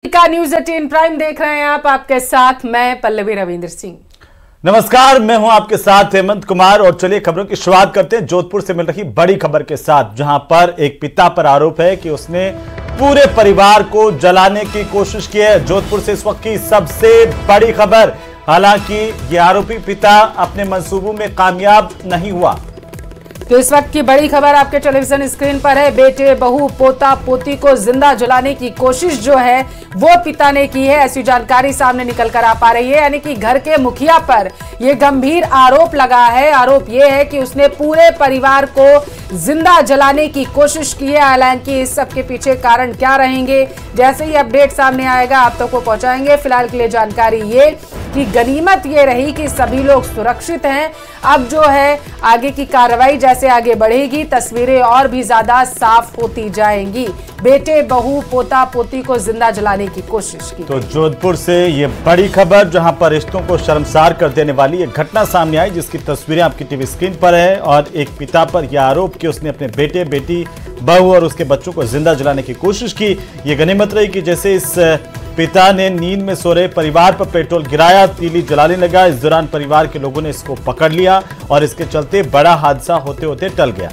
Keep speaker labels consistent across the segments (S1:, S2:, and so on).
S1: का news 18 prime देख रहे हैं आप, आपके साथ मैं पल्लवी रविंद्र सिंह।
S2: नमस्कार, मैं हूं आपके साथ हेमंत कुमार और चलिए खबरों की शुरुआत करते हैं जोधपुर से मिल रही बड़ी खबर के साथ, जहां पर एक पिता पर आरोप है कि उसने पूरे परिवार को जलाने की कोशिश की है। जोधपुर से इस वक्त की सबसे बड़ी खबर, हालांकि यह आरोपी पिता अपने मंसूबों में कामयाब नहीं हुआ।
S1: तो इस वक्त की बड़ी खबर आपके टेलीविजन स्क्रीन पर है। बेटे, बहू, पोता, पोती को जिंदा जलाने की कोशिश जो है वो पिता ने की है, ऐसी जानकारी सामने निकल कर आ पा रही है। यानी कि घर के मुखिया पर यह गंभीर आरोप लगा है। आरोप यह है कि उसने पूरे परिवार को जिंदा जलाने की कोशिश की है। हालांकि इस सब के पीछे कारण क्या रहेंगे, जैसे ही अपडेट सामने आएगा आप तक को पहुंचाएंगे। फिलहाल के लिए जानकारी ये कि गनीमत ये रही कि सभी लोग सुरक्षित हैं। अब जो है आगे की कार्रवाई जैसे आगे बढ़ेगी, तस्वीरें और भी ज्यादा साफ होती जाएंगी। बेटे, बहू, पोता, पोती को जिंदा जलाने की कोशिश की।
S2: तो जोधपुर से ये बड़ी खबर, जहां पर रिश्तों को शर्मसार कर देने वाली एक घटना सामने आई, जिसकी तस्वीरें आपकी टीवी स्क्रीन पर है। और एक पिता पर यह आरोप कि उसने अपने बेटे, बेटी, बहू और उसके बच्चों को जिंदा जलाने की कोशिश की। ये गनीमत रही कि जैसे इस पिता ने नींद में सो रहे परिवार पर पेट्रोल गिराया, तीली जलाने लगा। इस दौरान परिवार के लोगों ने इसको पकड़ लिया और इसके चलते बड़ा हादसा होते होते टल गया।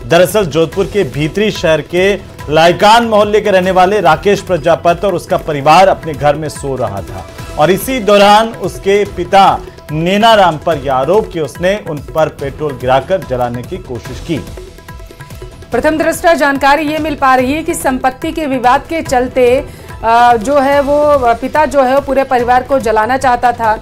S2: दरअसल जोधपुर के भीतरी शहर के लाइकान मोहल्ले के रहने वाले राकेश प्रजापति और उसका परिवार अपने घर में सो रहा था और इसी दौरान उसके पिता नेनाराम पर यह आरोप कि उसने उन पर पेट्रोल गिराकर जलाने की कोशिश की।
S1: प्रथम दृष्टया जानकारी ये मिल पा रही है कि संपत्ति के विवाद के चलते जो है वो पिता जो है वो पूरे परिवार को जलाना चाहता था।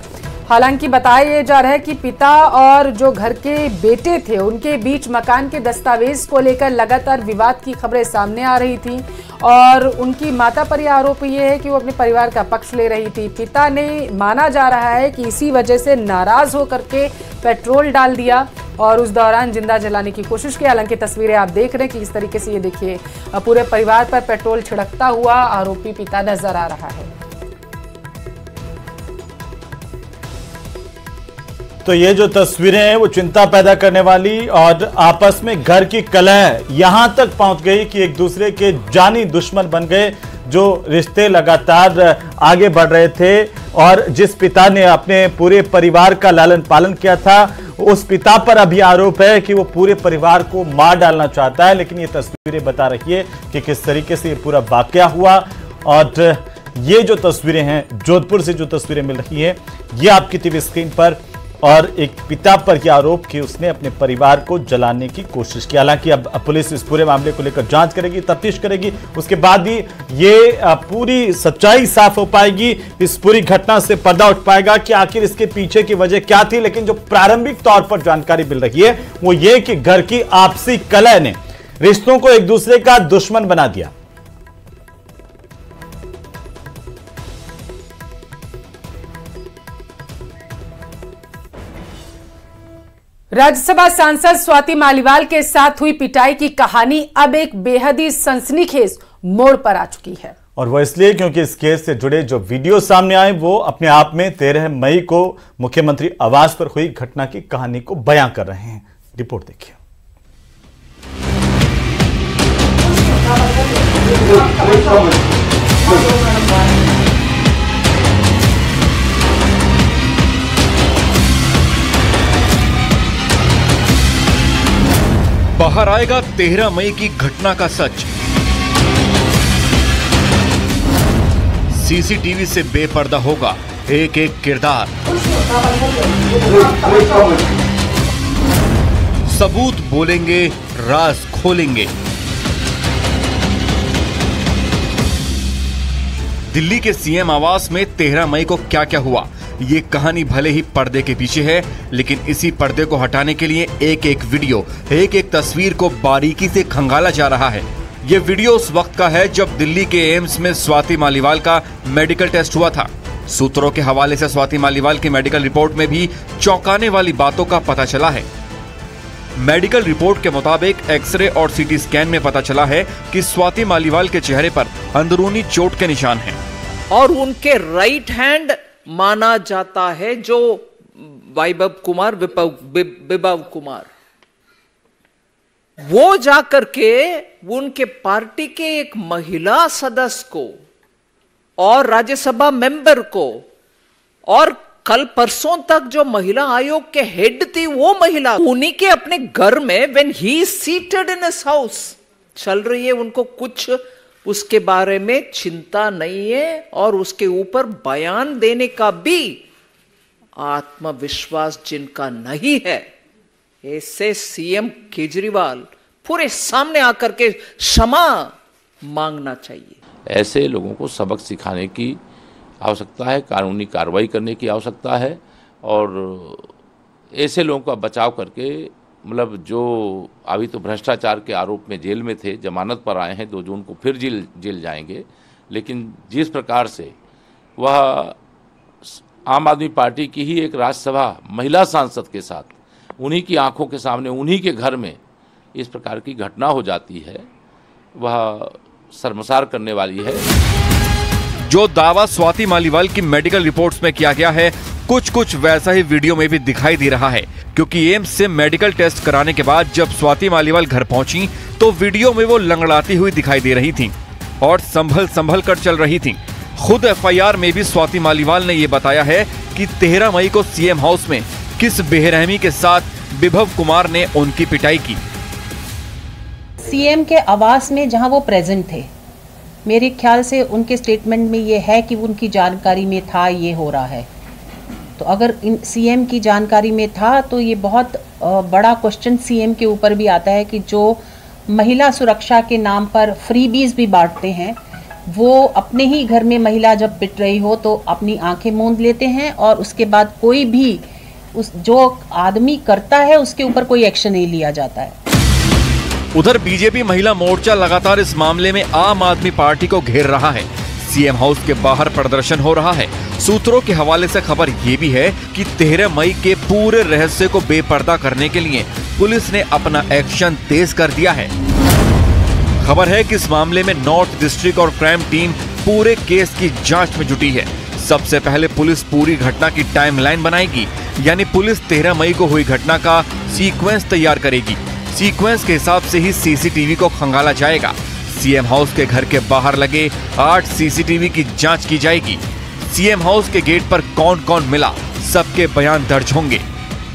S1: हालांकि बताया जा रहा है कि पिता और जो घर के बेटे थे उनके बीच मकान के दस्तावेज को लेकर लगातार विवाद की खबरें सामने आ रही थी और उनकी माता पर यह आरोप ये है कि वो अपने परिवार का पक्ष ले रही थी। पिता ने माना जा रहा है कि इसी वजह से नाराज होकर के पेट्रोल डाल दिया और उस दौरान जिंदा जलाने की कोशिश की। हालांकि तस्वीरें आप देख रहे हैं कि इस तरीके से ये देखिए पूरे परिवार पर पेट्रोल छिड़कता हुआ आरोपी पिता नजर आ रहा है।
S2: तो ये जो तस्वीरें हैं वो चिंता पैदा करने वाली और आपस में घर की कलह यहां तक पहुंच गई कि एक दूसरे के जानी दुश्मन बन गए। जो रिश्ते लगातार आगे बढ़ रहे थे और जिस पिता ने अपने पूरे परिवार का लालन पालन किया था, उस पिता पर अभी आरोप है कि वो पूरे परिवार को मार डालना चाहता है। लेकिन ये तस्वीरें बता रही है कि किस तरीके से ये पूरा वाकया हुआ। और ये जो तस्वीरें हैं जोधपुर से, जो तस्वीरें मिल रही है ये आपकी टीवी स्क्रीन पर, और एक पिता पर यह आरोप कि उसने अपने परिवार को जलाने की कोशिश की। हालांकि अब पुलिस इस पूरे मामले को लेकर जांच करेगी, तफ्तीश करेगी, उसके बाद ही ये पूरी सच्चाई साफ हो पाएगी। इस पूरी घटना से पर्दा उठ पाएगा कि आखिर इसके पीछे की वजह क्या थी। लेकिन जो प्रारंभिक तौर पर जानकारी मिल रही है वो ये कि घर की आपसी कलह ने रिश्तों को एक दूसरे का दुश्मन बना दिया।
S1: राज्यसभा सांसद स्वाति मालीवाल के साथ हुई पिटाई की कहानी अब एक बेहद ही सनसनीखेज मोड़ पर आ चुकी है। और
S2: वो इसलिए क्योंकि इस केस से जुड़े जो वीडियो सामने आए वो अपने आप में 13 मई को मुख्यमंत्री आवास पर हुई घटना की कहानी को बयां कर रहे हैं। रिपोर्ट देखिए।
S3: बाहर आएगा 13 मई की घटना का सच। सीसीटीवी से बेपर्दा होगा एक एक किरदार। सबूत बोलेंगे, राज खोलेंगे। दिल्ली के सीएम आवास में 13 मई को क्या क्या हुआ, ये कहानी भले ही पर्दे के पीछे है, लेकिन इसी पर्दे को हटाने के लिए एक एक वीडियो, एक एक तस्वीर को बारीकी से खंगाला जा रहा है। ये वीडियो उस वक्त का है जब दिल्ली के एम्स में स्वाति मालीवाल का मेडिकल टेस्ट हुआ था। सूत्रों के हवाले से स्वाति मालीवाल की मेडिकल रिपोर्ट में भी चौंकाने वाली बातों का पता चला है। मेडिकल रिपोर्ट के मुताबिक एक्सरे और सीटी स्कैन में पता चला है कि स्वाति मालीवाल के चेहरे पर अंदरूनी चोट के निशान हैं
S4: और उनके राइट हैंड माना जाता है जो वैभव कुमार, विभव कुमार, वो जाकर के उनके पार्टी के एक महिला सदस्य को और राज्यसभा मेंबर को, और कल परसों तक जो महिला आयोग के हेड थी वो महिला, उन्हीं के अपने घर में when he seated in his house चल रही है, उनको कुछ उसके बारे में चिंता नहीं है और उसके ऊपर बयान देने का भी आत्मविश्वास जिनका नहीं है, ऐसे सीएम केजरीवाल पूरे सामने आकर के क्षमा मांगना चाहिए।
S5: ऐसे लोगों को सबक सिखाने की आवश्यकता है, कानूनी कार्रवाई करने की आवश्यकता है और ऐसे लोगों का बचाव करके, मतलब जो अभी तो भ्रष्टाचार के आरोप में जेल में थे, जमानत पर आए हैं, 2 जून को फिर जेल जाएंगे, लेकिन जिस प्रकार से वह आम आदमी पार्टी की ही एक राज्यसभा महिला सांसद के साथ उन्हीं की आंखों के सामने उन्हीं के घर में इस प्रकार की घटना हो जाती है, वह शर्मसार करने वाली है।
S3: जो दावा स्वाति मालीवाल की मेडिकल रिपोर्ट्स में किया गया है, कुछ वैसा ही वीडियो में भी दिखाई दे रहा है, क्योंकि एम्स से मेडिकल टेस्ट कराने के बाद जब स्वाति मालीवाल घर पहुंची तो वीडियो में वो लंगड़ाती हुई दिखाई दे रही थी और संभल कर चल रही थी। खुद एफआईआर में भी स्वाति मालीवाल ने ये बताया है कि 13 मई को सीएम हाउस में किस बेरहमी के साथ विभव कुमार ने उनकी पिटाई की।
S6: सीएम के आवास में जहां वो प्रेजेंट थे, मेरे ख्याल से उनके स्टेटमेंट में ये है कि उनकी जानकारी में था ये हो रहा है, तो अगर सीएम की जानकारी में था तो ये बहुत बड़ा क्वेश्चन सीएम के ऊपर भी आता है कि जो महिला सुरक्षा के नाम पर फ्रीबीज भी बांटते हैं, वो अपने ही घर में महिला जब पिट रही हो तो अपनी आंखें मूंद लेते हैं और उसके बाद कोई भी जो आदमी करता है उसके ऊपर कोई एक्शन नहीं लिया जाता है।
S3: उधर बीजेपी महिला मोर्चा लगातार इस मामले में आम आदमी पार्टी को घेर रहा है। सीएम हाउस के बाहर प्रदर्शन हो रहा है। सूत्रों के हवाले से खबर ये भी है कि 13 मई के पूरे रहस्य को बेपर्दा करने के लिए पुलिस ने अपना एक्शन तेज कर दिया है। खबर है कि इस मामले में नॉर्थ डिस्ट्रिक्ट और क्राइम टीम पूरे केस की जांच में जुटी है। सबसे पहले पुलिस पूरी घटना की टाइमलाइन बनाएगी, यानी पुलिस 13 मई को हुई घटना का सीक्वेंस तैयार करेगी। सीक्वेंस के हिसाब से ही सीसीटीवी को खंगाला जाएगा। सीएम हाउस के घर के बाहर लगे 8 सीसीटीवी की जांच की जाएगी। सीएम हाउस के गेट पर कौन कौन मिला, सबके बयान दर्ज होंगे।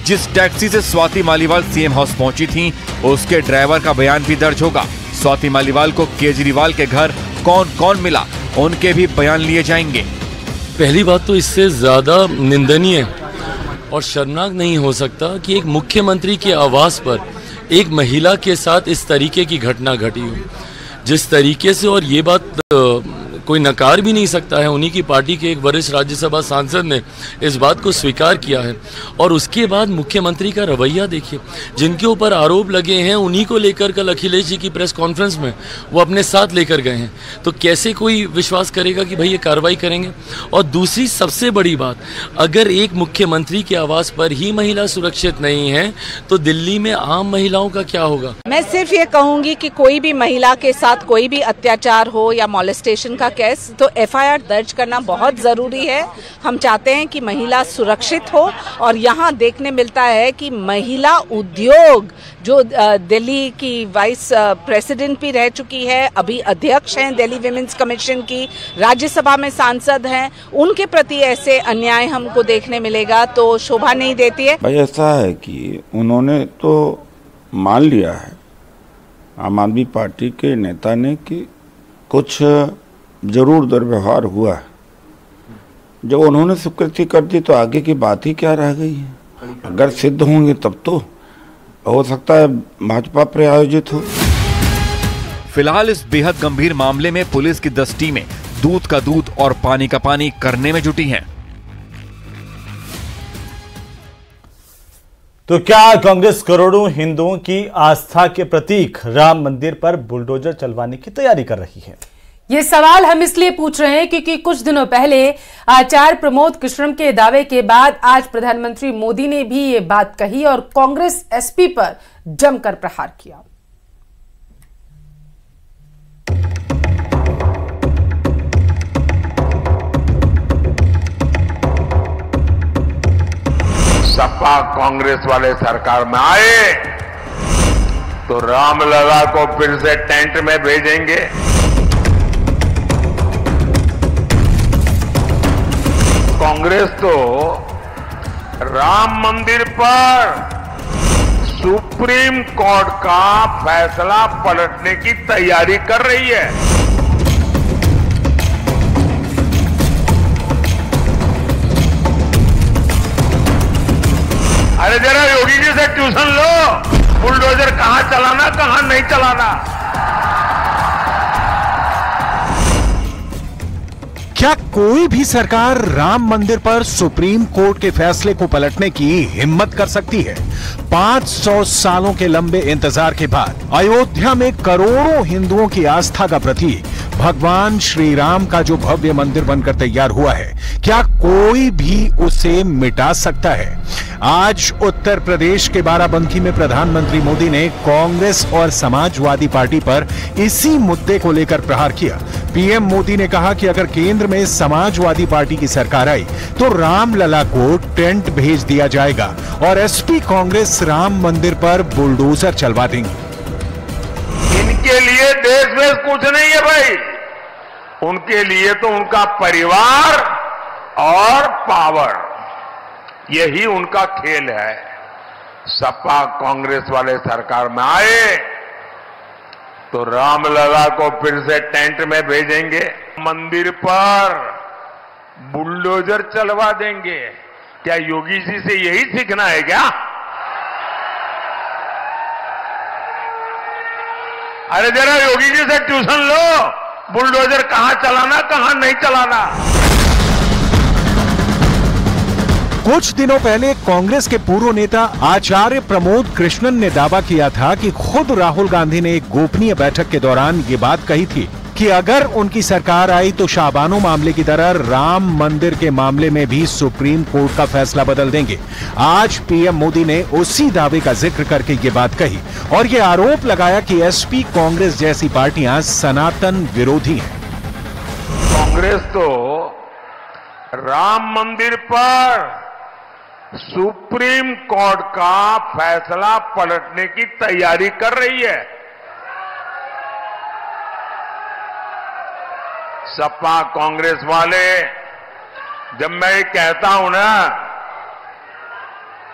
S3: जिस टैक्सी से स्वाति मालीवाल सीएम हाउस पहुंची थी, उसके ड्राइवर का बयान भी दर्ज होगा। स्वाति मालीवाल को केजरीवाल के घर कौन कौन मिला, उनके भी बयान लिए जाएंगे।
S7: पहली बात तो इससे ज्यादा निंदनीय और शर्मनाक नहीं हो सकता कि एक मुख्यमंत्री के आवास पर एक महिला के साथ इस तरीके की घटना घटी हो, जिस तरीके से, और ये बात कोई नकार भी नहीं सकता है, उन्हीं की पार्टी के एक वरिष्ठ राज्यसभा सांसद ने इस बात को स्वीकार किया है। और उसके बाद मुख्यमंत्री का रवैया देखिए, जिनके ऊपर आरोप लगे हैं उन्हीं को लेकर कल अखिलेश जी की प्रेस कॉन्फ्रेंस में वो अपने साथ लेकर गए हैं, तो कैसे कोई विश्वास करेगा कि भाई ये कार्रवाई करेंगे। और दूसरी सबसे बड़ी बात, अगर एक मुख्यमंत्री के आवास पर ही महिला सुरक्षित नहीं है तो दिल्ली में आम महिलाओं का क्या होगा।
S8: मैं सिर्फ ये कहूंगी कि कोई भी महिला के साथ कोई भी अत्याचार हो या मॉलेस्टेशन का केस, तो एफआईआर दर्ज करना बहुत ज़रूरी है। हम चाहते हैं कि महिला सुरक्षित हो, और यहाँ देखने मिलता है कि महिला उद्योग, जो दिल्ली की वाइस प्रेसिडेंट भी रह चुकी है, अभी अध्यक्ष हैं दिल्ली विमेंस कमीशन की, राज्यसभा में सांसद हैं, उनके प्रति ऐसे अन्याय हमको देखने मिलेगा तो शोभा नहीं देती है।
S9: भाई ऐसा है कि उन्होंने तो मान लिया है, आम आदमी पार्टी के नेता ने, कि कुछ जरूर दुर्व्यवहार हुआ है। जब उन्होंने स्वीकृति कर दी तो आगे की बात ही क्या रह गई है। अगर सिद्ध होंगे तब तो हो सकता है भाजपा प्रायोजित हो।
S3: फिलहाल इस बेहद गंभीर मामले में पुलिस की 10 टीमें दूध का दूध और पानी का पानी करने में जुटी हैं।
S2: तो क्या कांग्रेस करोड़ों हिंदुओं की आस्था के प्रतीक राम मंदिर पर बुलडोजर चलवाने की तैयारी कर रही है?
S1: ये सवाल हम इसलिए पूछ रहे हैं क्योंकि कुछ दिनों पहले आचार्य प्रमोद कृष्णम के दावे के बाद आज प्रधानमंत्री मोदी ने भी ये बात कही और कांग्रेस एसपी पर जमकर प्रहार किया।
S10: सपा कांग्रेस वाले सरकार में आए तो रामलला को फिर से टेंट में भेजेंगे। कांग्रेस तो राम मंदिर पर सुप्रीम कोर्ट का फैसला पलटने की तैयारी कर रही है। अरे जरा योगी जी से ट्यूशन लो, बुलडोजर कहां चलाना कहां नहीं चलाना।
S11: क्या कोई भी सरकार राम मंदिर पर सुप्रीम कोर्ट के फैसले को पलटने की हिम्मत कर सकती है? 500 सालों के लंबे इंतजार के बाद अयोध्या में करोड़ों हिंदुओं की आस्था का प्रतीक भगवान श्री राम का जो भव्य मंदिर बनकर तैयार हुआ है, क्या कोई भी उसे मिटा सकता है? आज उत्तर प्रदेश के बाराबंकी में प्रधानमंत्री मोदी ने कांग्रेस और समाजवादी पार्टी पर इसी मुद्दे को लेकर प्रहार किया। पीएम मोदी ने कहा कि अगर केंद्र में समाजवादी पार्टी की सरकार आई तो रामलला को टेंट भेज दिया जाएगा और एसपी कांग्रेस राम मंदिर पर बुलडोजर चलवा देंगे।
S10: इनके लिए देश में कुछ नहीं है भाई, उनके लिए तो उनका परिवार और पावर, यही उनका खेल है। सपा कांग्रेस वाले सरकार में आए तो रामलला को फिर से टेंट में भेजेंगे, मंदिर पर बुलडोजर चलवा देंगे। क्या योगी जी से यही सीखना है क्या? अरे जरा योगी जी से ट्यूशन लो, बुलडोजर कहां चलाना कहां नहीं चलाना।
S11: कुछ दिनों पहले कांग्रेस के पूर्व नेता आचार्य प्रमोद कृष्णन ने दावा किया था कि खुद राहुल गांधी ने एक गोपनीय बैठक के दौरान ये बात कही थी कि अगर उनकी सरकार आई तो शाबानो मामले की तरह राम मंदिर के मामले में भी सुप्रीम कोर्ट का फैसला बदल देंगे। आज पीएम मोदी ने उसी दावे का जिक्र करके ये बात कही और ये आरोप लगाया कि एसपी कांग्रेस जैसी पार्टियां सनातन विरोधी हैं।
S10: कांग्रेस तो राम मंदिर पर सुप्रीम कोर्ट का फैसला पलटने की तैयारी कर रही है। सपा कांग्रेस वाले, जब मैं ये कहता हूं ना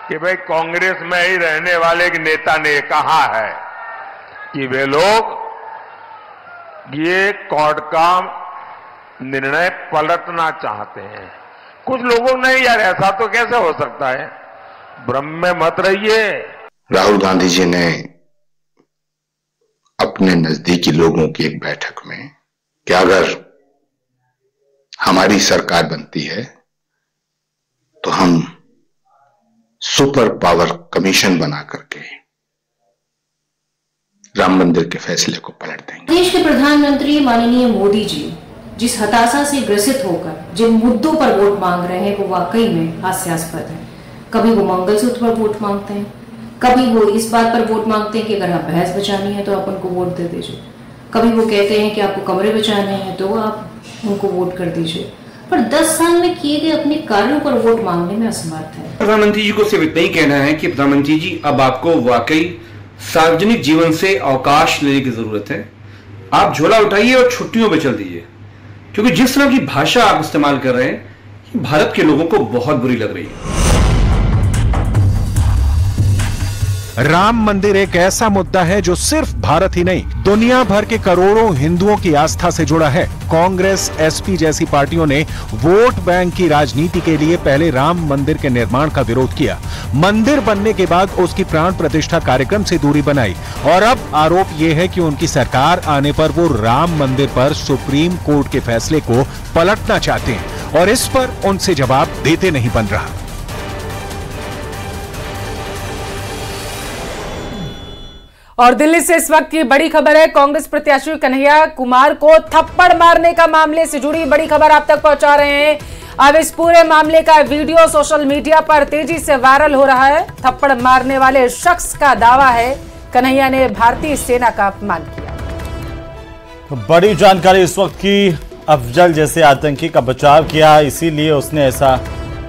S10: कि भाई कांग्रेस में ही रहने वाले एक नेता ने कहा है कि वे लोग ये कोर्ट का निर्णय पलटना चाहते हैं। कुछ लोगों ने, यार ऐसा तो कैसे हो सकता है, भ्रम में मत रहिए।
S12: राहुल गांधी जी ने अपने नजदीकी लोगों की एक बैठक में कि अगर हमारी सरकार बनती है तो हम सुपर पावर कमीशन बना करके राम मंदिर के फैसले को पलट देंगे।
S13: देश के प्रधानमंत्री माननीय मोदी जी जिस हताशा से ग्रसित होकर जिन मुद्दों पर वोट मांग रहे हैं वो वाकई में हास्यास्पद है। कभी वो मंगलसूत्र पर वोट मांगते हैं, कभी वो इस बात पर वोट मांगते हैं कि अगर आप भैंस बचानी है तो आप उनको वोट दे दीजिए, कभी वो कहते हैं कि आपको कमरे बचाने हैं तो आप उनको वोट कर दीजिए, पर 10 साल में किए गए अपने कार्यों पर वोट मांगने में असमर्थ है।
S14: प्रधानमंत्री जी को सिर्फ इतना ही कहना है कि प्रधानमंत्री जी अब आपको वाकई सार्वजनिक जीवन से अवकाश लेने की जरूरत है। आप झोला उठाइए और छुट्टियों पे चल दीजिए, क्योंकि जिस तरह की भाषा आप इस्तेमाल कर रहे हैं भारत के लोगों को बहुत बुरी लग रही है।
S11: राम मंदिर एक ऐसा मुद्दा है जो सिर्फ भारत ही नहीं दुनिया भर के करोड़ों हिंदुओं की आस्था से जुड़ा है। कांग्रेस, एसपी जैसी पार्टियों ने वोट बैंक की राजनीति के लिए पहले राम मंदिर के निर्माण का विरोध किया, मंदिर बनने के बाद उसकी प्राण प्रतिष्ठा कार्यक्रम से दूरी बनाई और अब आरोप यह है कि उनकी सरकार आने पर वो राम मंदिर पर सुप्रीम कोर्ट के फैसले को पलटना चाहते हैं और इस पर उनसे जवाब देते नहीं बन रहा।
S1: और दिल्ली से इस वक्त की बड़ी खबर है, कांग्रेस प्रत्याशी कन्हैया कुमार को थप्पड़ मारने का मामले से जुड़ी बड़ी खबर आप तक पहुंचा रहे हैं। अब इस पूरे मामले का वीडियो सोशल मीडिया पर तेजी से वायरल हो रहा है। थप्पड़ मारने वाले शख्स का दावा है कन्हैया ने भारतीय सेना का अपमान किया।
S2: तो बड़ी जानकारी इस वक्त की, अफजल जैसे आतंकी का बचाव किया, इसीलिए उसने ऐसा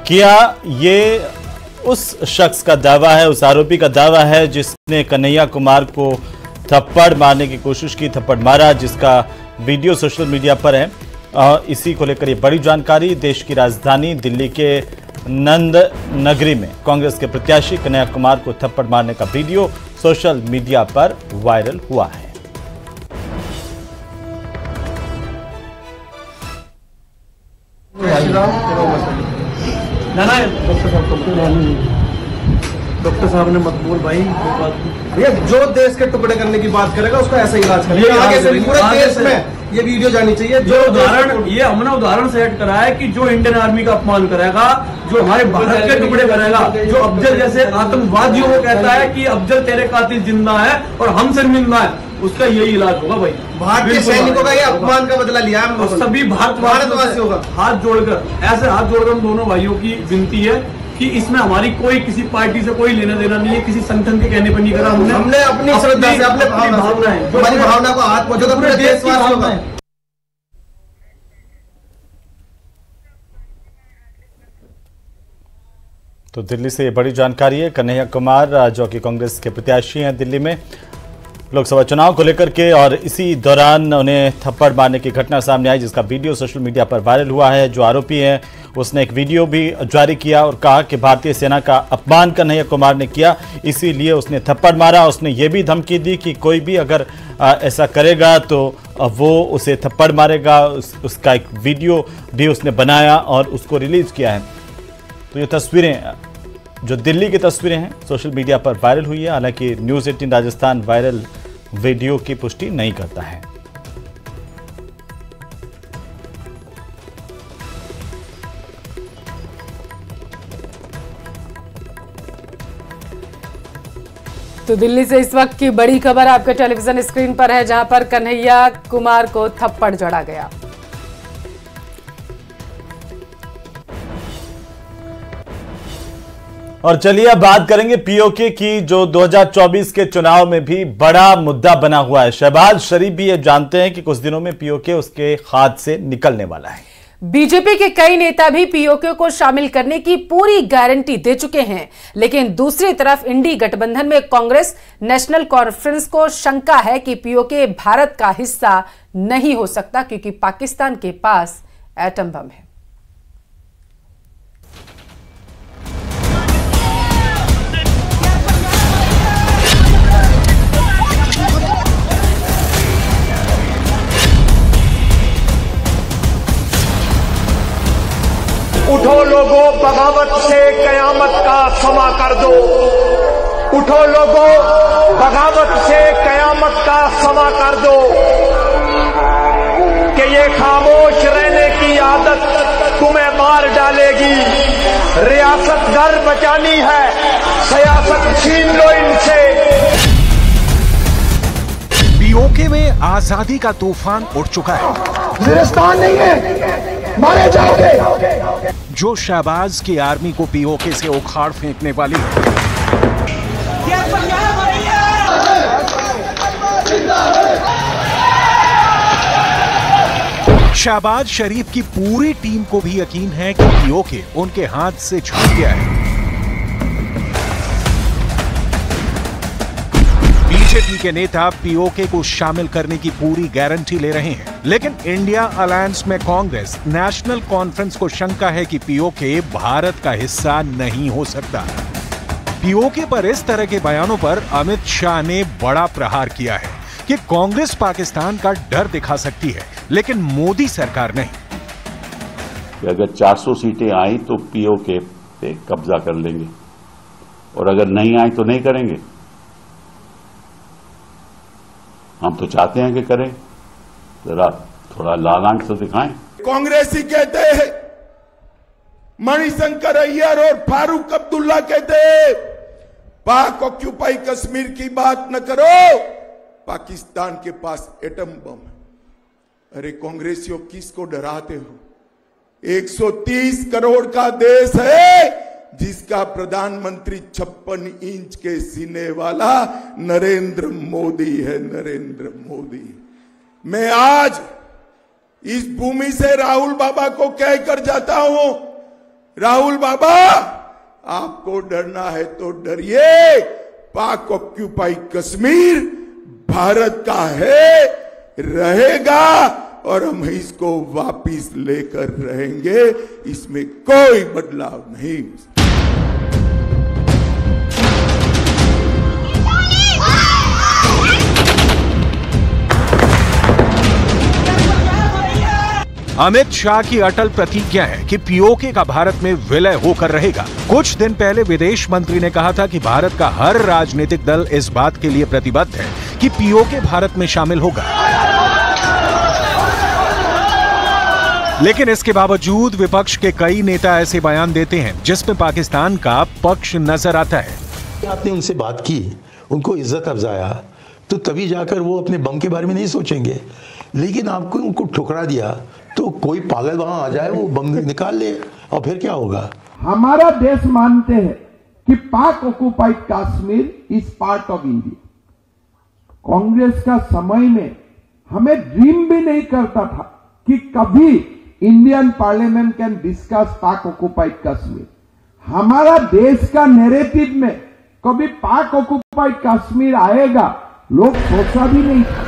S2: किया। ये उस शख्स का दावा है, उस आरोपी का दावा है जिसने कन्हैया कुमार को थप्पड़ मारने की कोशिश की, थप्पड़ मारा, जिसका वीडियो सोशल मीडिया पर है। इसी को लेकर ये बड़ी जानकारी। देश की राजधानी दिल्ली के नंद नगरी में कांग्रेस के प्रत्याशी कन्हैया कुमार को थप्पड़ मारने का वीडियो सोशल मीडिया पर वायरल हुआ है।
S15: डॉक्टर साहब ने मत बोल भाई, भैया जो देश के टुकड़े करने की बात करेगा उसका ऐसा इलाज करेगा। आगे से पूरे देश में ये वीडियो जानी चाहिए। जो उदाहरण, ये हमने उदाहरण सेट करा है कि जो इंडियन आर्मी का अपमान करेगा, जो हमारे भारत के टुकड़े करेगा, जो अफजल जैसे आतंकवादियों को कहता है कि अफजल तेरे कातिल जिंदा है और हम शर्मिंदा है, उसका यही इलाज होगा भाई। भारतीय सैनिकों का ये अपमान का बदला लिया है और सभी भारतवासियों का हाथ जोड़कर, ऐसे हाथ जोड़कर हम दोनों भाइयों की विनती है कि इसमें हमारी कोई किसी पार्टी से कोई लेना देना नहीं है, किसी संगठन के कहने पर नहीं करा। हमने अपनी श्रद्धा से, अपनी भावना है, हमारी भावना को हाथ पहुंचा पूरे देशवासियों का।
S2: तो दिल्ली से ये बड़ी जानकारी है। कन्हैया कुमार जो कि कांग्रेस के प्रत्याशी हैं दिल्ली में लोकसभा चुनाव को लेकर के, और इसी दौरान उन्हें थप्पड़ मारने की घटना सामने आई जिसका वीडियो सोशल मीडिया पर वायरल हुआ है। जो आरोपी है उसने एक वीडियो भी जारी किया और कहा कि भारतीय सेना का अपमान कन्हैया कुमार ने किया, इसीलिए उसने थप्पड़ मारा। उसने ये भी धमकी दी कि कोई भी अगर ऐसा करेगा तो वो उसे थप्पड़ मारेगा। उसका एक वीडियो भी उसने बनाया और उसको रिलीज किया है। तो ये तस्वीरें, जो दिल्ली की तस्वीरें हैं, सोशल मीडिया पर वायरल हुई है। हालांकि न्यूज़ 18 राजस्थान वायरल वीडियो की पुष्टि नहीं करता है।
S1: तो दिल्ली से इस वक्त की बड़ी खबर आपके टेलीविजन स्क्रीन पर है, जहां पर कन्हैया कुमार को थप्पड़ जड़ा गया।
S2: और चलिए अब बात करेंगे पीओके की, जो 2024 के चुनाव में भी बड़ा मुद्दा बना हुआ है। शहबाज शरीफ भी ये जानते हैं कि कुछ दिनों में पीओके उसके हाथ से निकलने वाला है।
S1: बीजेपी के कई नेता भी पीओके को शामिल करने की पूरी गारंटी दे चुके हैं, लेकिन दूसरी तरफ इंडी गठबंधन में कांग्रेस नेशनल कॉन्फ्रेंस को शंका है कि पीओके भारत का हिस्सा नहीं हो सकता, क्योंकि पाकिस्तान के पास एटम बम है।
S16: उठो लोगों, बगावत से कयामत का समा कर दो। उठो लोगों, बगावत से कयामत का समा कर दो कि ये खामोश रहने की आदत तुम्हें मार डालेगी। रियासत घर बचानी है, सियासत छीन लो इनसे।
S11: पीओके में आजादी का तूफान उठ चुका है।
S16: वजीरिस्तान नहीं है, मारे जाओगे।
S11: जो शहबाज की आर्मी को पीओके से उखाड़ फेंकने वाली है। शहबाज शरीफ की पूरी टीम को भी यकीन है कि पीओके उनके हाथ से छूट गया है। बीजेपी के नेता पीओके को शामिल करने की पूरी गारंटी ले रहे हैं, लेकिन इंडिया अलायंस में कांग्रेस नेशनल कॉन्फ्रेंस को शंका है कि पीओके भारत का हिस्सा नहीं हो सकता। पीओके पर इस तरह के बयानों पर अमित शाह ने बड़ा प्रहार किया है कि कांग्रेस पाकिस्तान का डर दिखा सकती है, लेकिन मोदी सरकार नहीं।
S17: अगर 400 सीटें आई तो पीओके पे कब्जा कर लेंगे, और अगर नहीं आई तो नहीं करेंगे। हम तो चाहते हैं कि करें, जरा थोड़ा लाल आंख से दिखाएं।
S10: कांग्रेसी कहते हैं, मणिशंकर अय्यर और फारूक अब्दुल्ला कहते हैं, पाक ऑक्यूपाई कश्मीर की बात न करो, पाकिस्तान के पास एटम बम है। अरे कांग्रेसियों, किसको डराते हो? 130 करोड़ का देश है, जिसका प्रधानमंत्री 56 इंच के सीने वाला नरेंद्र मोदी है। नरेंद्र मोदी। मैं आज इस भूमि से राहुल बाबा को कहकर जाता हूं, राहुल बाबा, आपको डरना है तो डरिए, पाक ऑक्यूपाई कश्मीर भारत का है, रहेगा
S18: और हम इसको वापिस लेकर रहेंगे, इसमें कोई बदलाव नहीं।
S11: अमित शाह की अटल प्रतिज्ञा है कि पीओके का भारत में विलय होकर रहेगा। कुछ दिन पहले विदेश मंत्री ने कहा था कि भारत का हर राजनीतिक दल इस बात के लिए प्रतिबद्ध है कि पीओके भारत में शामिल होगा। लेकिन इसके बावजूद विपक्ष के कई नेता ऐसे बयान देते हैं जिसमें पाकिस्तान का पक्ष नजर आता है।
S19: आपने उनसे बात की, उनको इज्जत अफजाया, तो तभी जाकर वो अपने बम के बारे में नहीं सोचेंगे। लेकिन आपको उनको ठुकरा दिया तो कोई पागल वहां आ जाए, वो बम निकाल ले, और फिर क्या होगा?
S16: हमारा देश मानते हैं कि पाक occupied Kashmir is part of India. Congress का समय में हमें ड्रीम भी नहीं करता था कि कभी इंडियन पार्लियामेंट कैन डिस्कस पाक ऑक्युपाइड कश्मीर। हमारा देश का नैरेटिव में कभी पाक ऑक्युपाइड कश्मीर आएगा लोग सोचा भी नहीं था।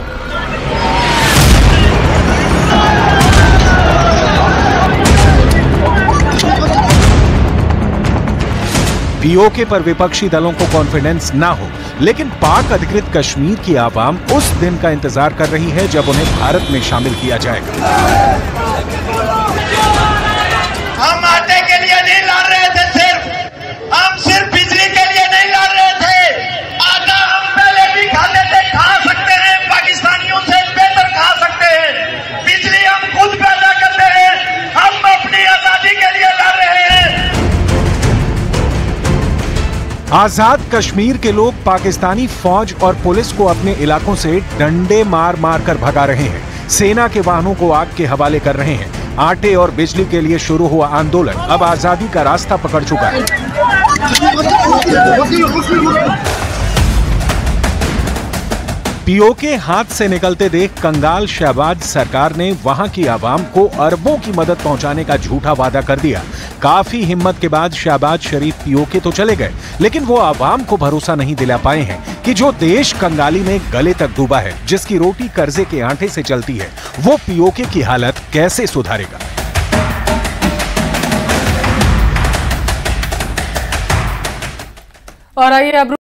S11: पीओके पर विपक्षी दलों को कॉन्फिडेंस ना हो, लेकिन पाक अधिकृत कश्मीर की आवाम उस दिन का इंतजार कर रही है जब उन्हें भारत में शामिल किया जाएगा।
S16: हम आटे के लिए नहीं लड़ रहे थे, हम सिर्फ बिजली के लिए नहीं लड़ रहे थे। आटा हम पहले भी खाते थे, खा सकते हैं, पाकिस्तानियों से बेहतर खा सकते हैं। बिजली हम खुद पैदा करते हैं, हम अपनी आजादी के लिए लड़ रहे हैं।
S11: आजाद कश्मीर के लोग पाकिस्तानी फौज और पुलिस को अपने इलाकों से डंडे मार मार कर भगा रहे हैं। सेना के वाहनों को आग के हवाले कर रहे हैं। आटे और बिजली के लिए शुरू हुआ आंदोलन अब आजादी का रास्ता पकड़ चुका है। पीओके हाथ से निकलते देख कंगाल शहबाज सरकार ने वहां की आवाम को अरबों की मदद पहुंचाने का झूठा वादा कर दिया। काफी हिम्मत के बाद शहबाज शरीफ पीओके तो चले गए, लेकिन वो आवाम को भरोसा नहीं दिला पाए हैं कि जो देश कंगाली में गले तक डूबा है, जिसकी रोटी कर्जे के आटे से चलती है, वो पीओके की हालत कैसे सुधारेगा।
S1: और आइए अब